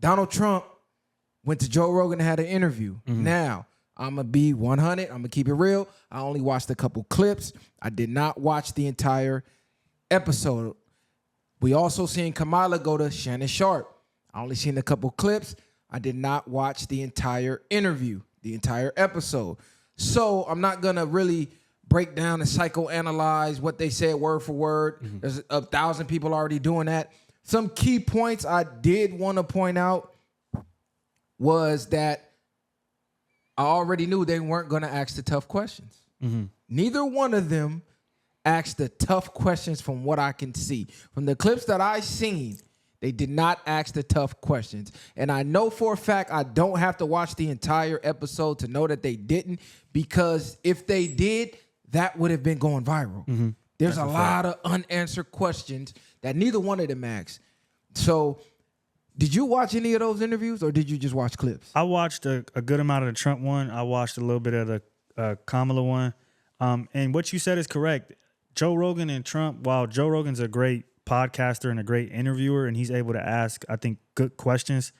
Donald Trump went to Joe Rogan and had an interview. Now, I'm going to be 100. I'm going to keep it real. I only watched a couple clips. I did not watch the entire episode. We also seen Kamala go to Shannon Sharp. I only seen a couple clips. I did not watch the entire interview, the entire episode. So I'm not going to really break down and psychoanalyze what they said word for word. There's 1,000 people already doing that. Some key points I did want to point out was that I already knew they weren't going to ask the tough questions. Neither one of them asked the tough questions from what I can see. From the clips that I seen, they did not ask the tough questions. And I know for a fact I don't have to watch the entire episode to know that they didn't, because if they did, that would have been going viral. There's a lot of unanswered questions that neither one of them asked. So did you watch any of those interviews, or did you just watch clips? I watched a good amount of the Trump one. I watched a little bit of the Kamala one. And what you said is correct. Joe Rogan and Trump, while Joe Rogan's a great podcaster and a great interviewer, and he's able to ask, I think, good questions,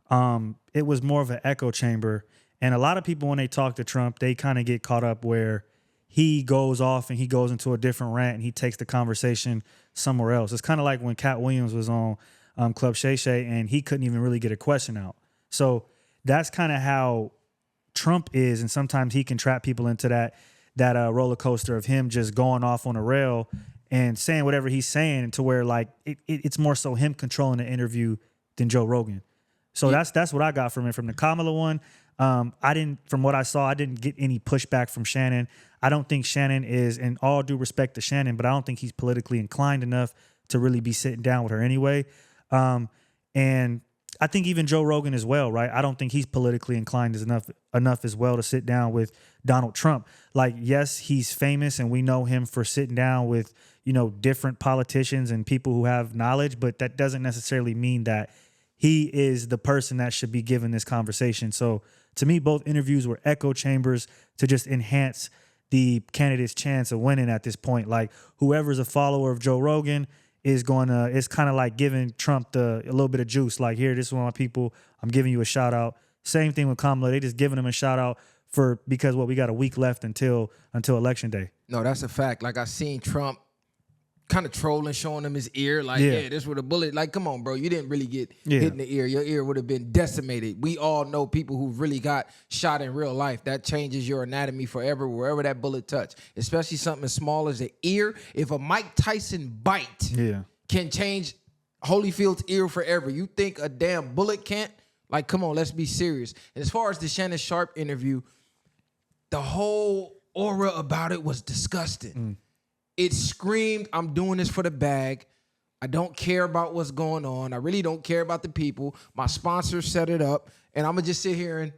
it was more of an echo chamber. And a lot of people, when they talk to Trump, they kind of get caught up where he goes off and he goes into a different rant and he takes the conversation somewhere else. It's kind of like when Cat Williams was on Club Shay Shay and he couldn't even really get a question out. So that's kind of how Trump is, and sometimes he can trap people into that roller coaster of him just going off on a rail and saying whatever he's saying, to where like it's more so him controlling the interview than Joe Rogan. So that's what I got from it. From the Kamala one, from what I saw, I didn't get any pushback from Shannon. I don't think Shannon is, in all due respect to Shannon, but I don't think he's politically inclined enough to really be sitting down with her anyway. And I think even Joe Rogan as well, right? I don't think he's politically inclined enough as well to sit down with Donald Trump. Like, yes, he's famous and we know him for sitting down with, different politicians and people who have knowledge, but that doesn't necessarily mean that he is the person that should be given this conversation. So to me, both interviews were echo chambers to just enhance the candidate's chance of winning at this point. Like, whoever's a follower of Joe Rogan is it's kind of like giving Trump a little bit of juice. Like, here, this is one of my people. I'm giving you a shout out. Same thing with Kamala. They just giving him a shout out because we got a week left until election day. No, that's a fact. Like, I seen Trump kind of trolling, showing him his ear. Like, yeah, this with a bullet. Like, come on, bro. You didn't really get hit in the ear. Your ear would have been decimated. We all know people who really got shot in real life. That changes your anatomy forever, wherever that bullet touch. Especially something as small as the ear. If a Mike Tyson bite can change Holyfield's ear forever, you think a damn bullet can't? Like, come on, let's be serious. And as far as the Shannon Sharp interview, the whole aura about it was disgusting. It screamed, I'm doing this for the bag. I don't care about what's going on. I really don't care about the people. My sponsors set it up, and I'm going to just sit here and,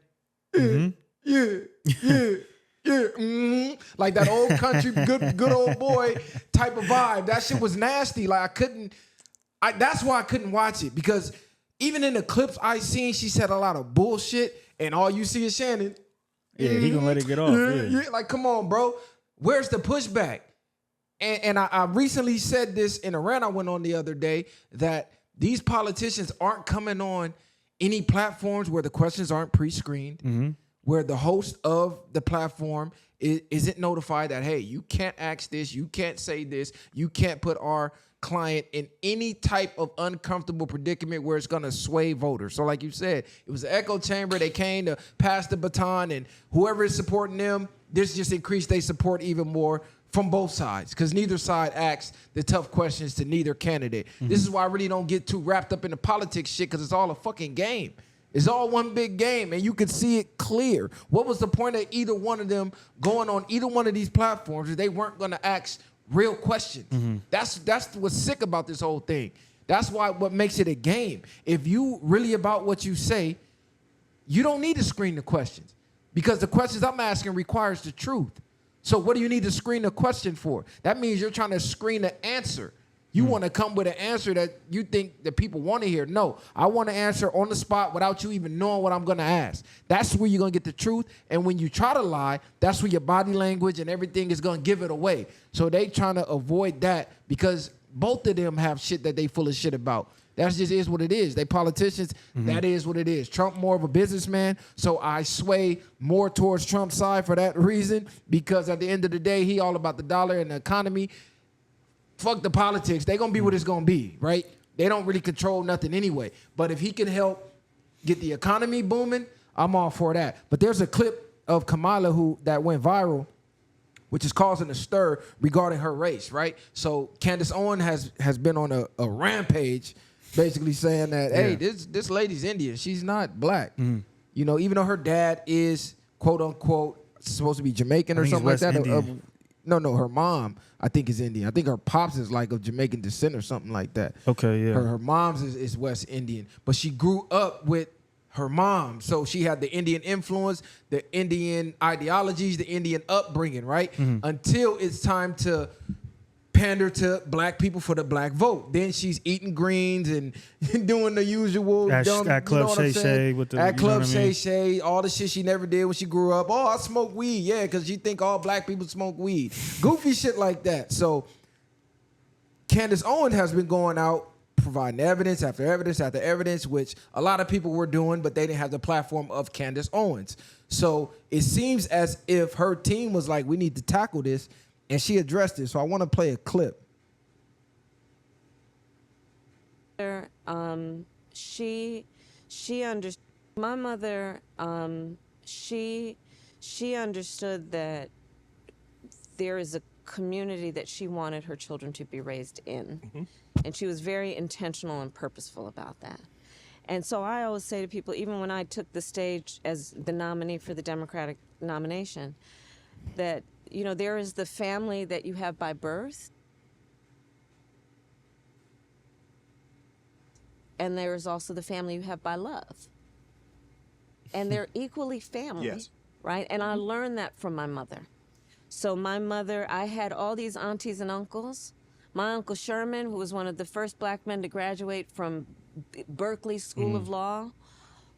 like that old country, good old boy type of vibe. That shit was nasty. Like, that's why I couldn't watch it, because even in the clips I seen, she said a lot of bullshit, and all you see is Shannon. Yeah, he gonna let it get off. Yeah. Like, come on, bro. Where's the pushback? And I recently said this in a rant I went on the other day, that these politicians aren't coming on any platforms where the questions aren't pre-screened, where the host of the platform isn't notified that, hey, you can't ask this, you can't say this, you can't put our client in any type of uncomfortable predicament where it's going to sway voters. So like you said, it was an echo chamber. They came to pass the baton, and whoever is supporting them, this just increased their support even more from both sides, because neither side asks the tough questions to neither candidate. This is why I really don't get too wrapped up in the politics shit, because it's all a fucking game. It's all one big game, and you could see it clear. What was the point of either one of them going on either one of these platforms if they weren't going to ask real questions? That's what's sick about this whole thing. That's what makes it a game. If you really about what you say, you don't need to screen the questions, because the questions I'm asking requires the truth. So what do you need to screen the question for? That means you're trying to screen the answer. You want to come with an answer that you think that people want to hear. No, I want to answer on the spot without you even knowing what I'm going to ask. That's where you're going to get the truth. And when you try to lie, that's where your body language and everything is going to give it away. So they trying to avoid that, because both of them have shit that they full of shit about. That just is what it is. They politicians, that is what it is. Trump more of a businessman, so I sway more towards Trump's side for that reason, because at the end of the day, he all about the dollar and the economy. Fuck the politics. They gonna be what it's gonna be, right? They don't really control nothing anyway. But if he can help get the economy booming, I'm all for that. But there's a clip of Kamala that went viral, which is causing a stir regarding her race, right? So Candace Owens has been on a rampage, basically saying that, hey, this lady's Indian. She's not black. You know, even though her dad is, quote unquote, supposed to be Jamaican or something like that. No, her mom, I think, is Indian. I think her pops is like of Jamaican descent or something like that. Okay, yeah. Her mom's is West Indian, but she grew up with her mom, so she had the Indian influence, the Indian ideologies, the Indian upbringing, right? Until it's time to pander to black people for the black vote. Then she's eating greens and doing the usual at Club Shay Shay with the at Club Shay Shay, all the shit she never did when she grew up. Oh, I smoke weed, yeah, because you think all black people smoke weed. Goofy shit like that. So Candace Owens has been going out providing evidence after evidence after evidence, which a lot of people were doing, but they didn't have the platform of Candace Owens. So it seems as if her team was like, we need to tackle this, and she addressed it. So I want to play a clip. She understood. My mother, she understood that there is a community that she wanted her children to be raised in. And she was very intentional and purposeful about that. And so I always say to people, even when I took the stage as the nominee for the Democratic nomination, that, you know, there is the family that you have by birth, and there is also the family you have by love. And they're equally family, yes, right? And I learned that from my mother. So my mother, I had all these aunties and uncles. My Uncle Sherman, who was one of the first black men to graduate from Berkeley School of Law,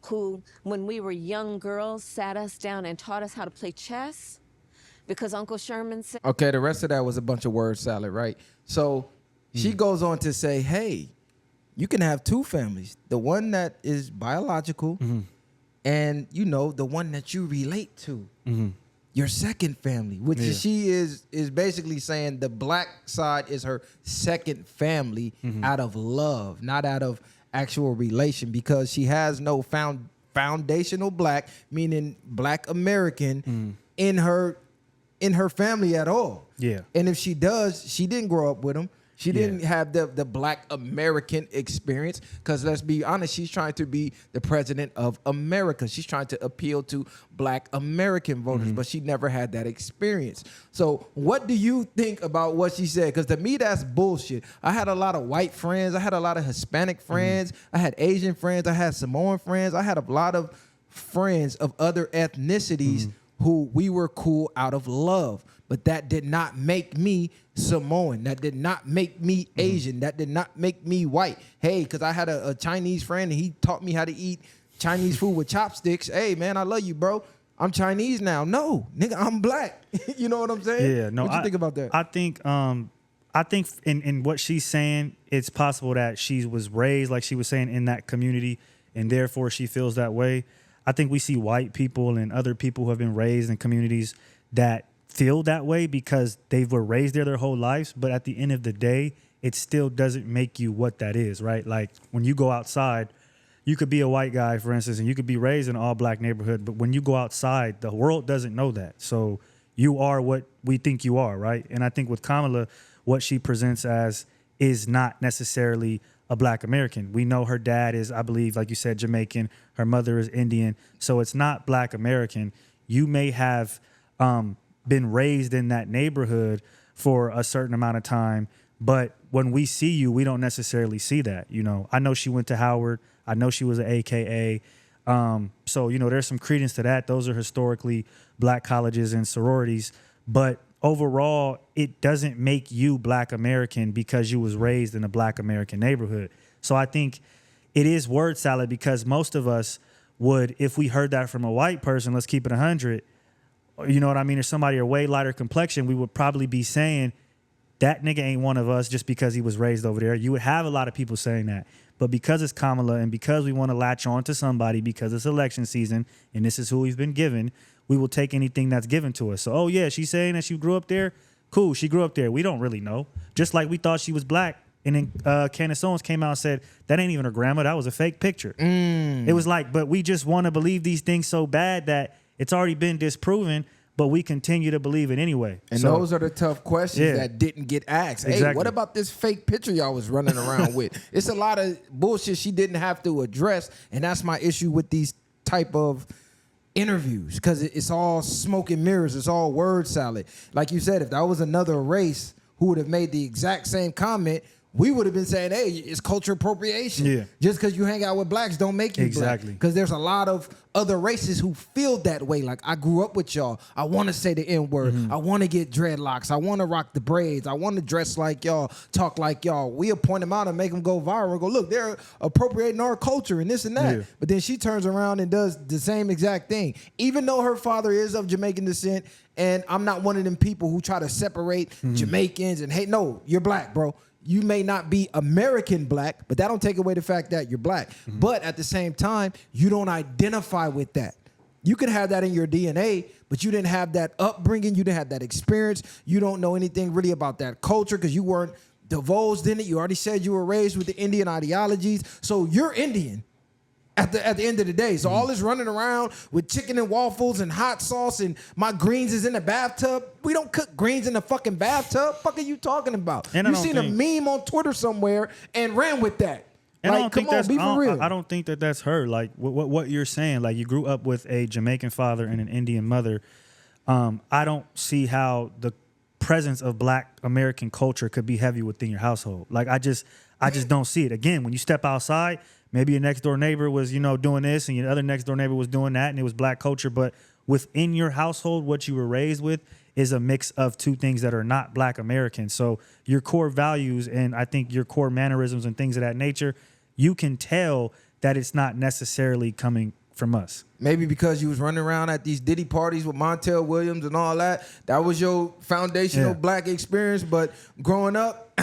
who, when we were young girls, sat us down and taught us how to play chess, because Uncle Sherman said... Okay, the rest of that was a bunch of word salad, right? So she goes on to say, hey, you can have two families. The one that is biological and, you know, the one that you relate to. Your second family, which she is basically saying the black side is her second family out of love, not out of actual relation, because she has no foundational black, meaning black American, in her family at all. Yeah. And if she does, she didn't grow up with them. She didn't have the black American experience, because let's be honest, she's trying to be the president of America. She's trying to appeal to black American voters, but she never had that experience. So what do you think about what she said? Because to me, that's bullshit. I had a lot of white friends. I had a lot of Hispanic friends. I had Asian friends. I had Samoan friends. I had a lot of friends of other ethnicities who we were cool out of love. But that did not make me Samoan. That did not make me Asian. That did not make me white. Hey, because I had a Chinese friend and he taught me how to eat Chinese food with chopsticks. Hey, man, I love you, bro. I'm Chinese now. No, nigga, I'm black. You know what I'm saying? Yeah, no. What you think about that? I think in what she's saying, it's possible that she was raised, like she was saying, in that community, and therefore she feels that way. I think we see white people and other people who have been raised in communities that feel that way because they were raised there their whole lives. But at the end of the day, it still doesn't make you what that is, right? Like when you go outside, you could be a white guy, for instance, and you could be raised in an all black neighborhood. But when you go outside, the world doesn't know that. So you are what we think you are, right? And I think with Kamala, what she presents as is not necessarily a black American. We know her dad is, I believe, like you said, Jamaican. Her mother is Indian. So it's not black American. You may have been raised in that neighborhood for a certain amount of time, but when we see you, we don't necessarily see that. You know, I know she went to Howard. I know she was an AKA. So, you know, there's some credence to that. Those are historically black colleges and sororities. But overall, it doesn't make you black American because you was raised in a black American neighborhood. So I think it is word salad, because most of us would, if we heard that from a white person, let's keep it 100, you know what I mean, or somebody a way lighter complexion, we would probably be saying that nigga ain't one of us just because he was raised over there. You would have a lot of people saying that. But because it's Kamala and because we want to latch on to somebody because it's election season and this is who we've been given, we will take anything that's given to us. So, oh, yeah, she's saying that she grew up there. Cool, she grew up there. We don't really know. Just like we thought she was black. And then Candace Owens came out and said, that ain't even her grandma. That was a fake picture. It was like, but we just want to believe these things so bad that it's already been disproven, but we continue to believe it anyway. And those are the tough questions that didn't get asked. Exactly. Hey, what about this fake picture y'all was running around with? It's a lot of bullshit she didn't have to address. And that's my issue with these type of interviews, because it's all smoke and mirrors. It's all word salad. Like you said, if that was another race who would have made the exact same comment, we would have been saying, hey, it's culture appropriation. Yeah. Just because you hang out with blacks don't make you black. Because there's a lot of other races who feel that way. Like, I grew up with y'all. I want to say the N-word. I want to get dreadlocks. I want to rock the braids. I want to dress like y'all, talk like y'all. We'll point them out and make them go viral and go, look, they're appropriating our culture and this and that. Yeah. But then she turns around and does the same exact thing. Even though her father is of Jamaican descent, and I'm not one of them people who try to separate Jamaicans and hate. No, you're black, bro. You may not be American black, but that don't take away the fact that you're black. But at the same time, you don't identify with that. You can have that in your DNA, but you didn't have that upbringing. You didn't have that experience. You don't know anything really about that culture because you weren't divulged in it. You already said you were raised with the Indian ideologies. So you're Indian at the end of the day. So all this running around with chicken and waffles and hot sauce and my greens is in the bathtub. We don't cook greens in the fucking bathtub. Fuck are you talking about? And you seen a meme on Twitter somewhere and ran with that. And like, come on, be for real. I don't think that that's her. Like what you're saying, like you grew up with a Jamaican father and an Indian mother. I don't see how the presence of black American culture could be heavy within your household. Like I just don't see it. Again, when you step outside, maybe your next door neighbor was, doing this and your other next door neighbor was doing that and it was black culture. But within your household, what you were raised with is a mix of two things that are not black American. So your core values and I think your core mannerisms and things of that nature, you can tell that it's not necessarily coming from us. Maybe because you was running around at these Diddy parties with Montel Williams and all that. That was your foundational black experience. But growing up,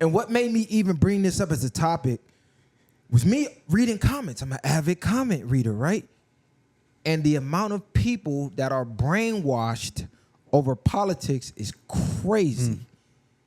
and what made me even bring this up as a topic was me reading comments. I'm an avid comment reader, right? And the amount of people that are brainwashed over politics is crazy.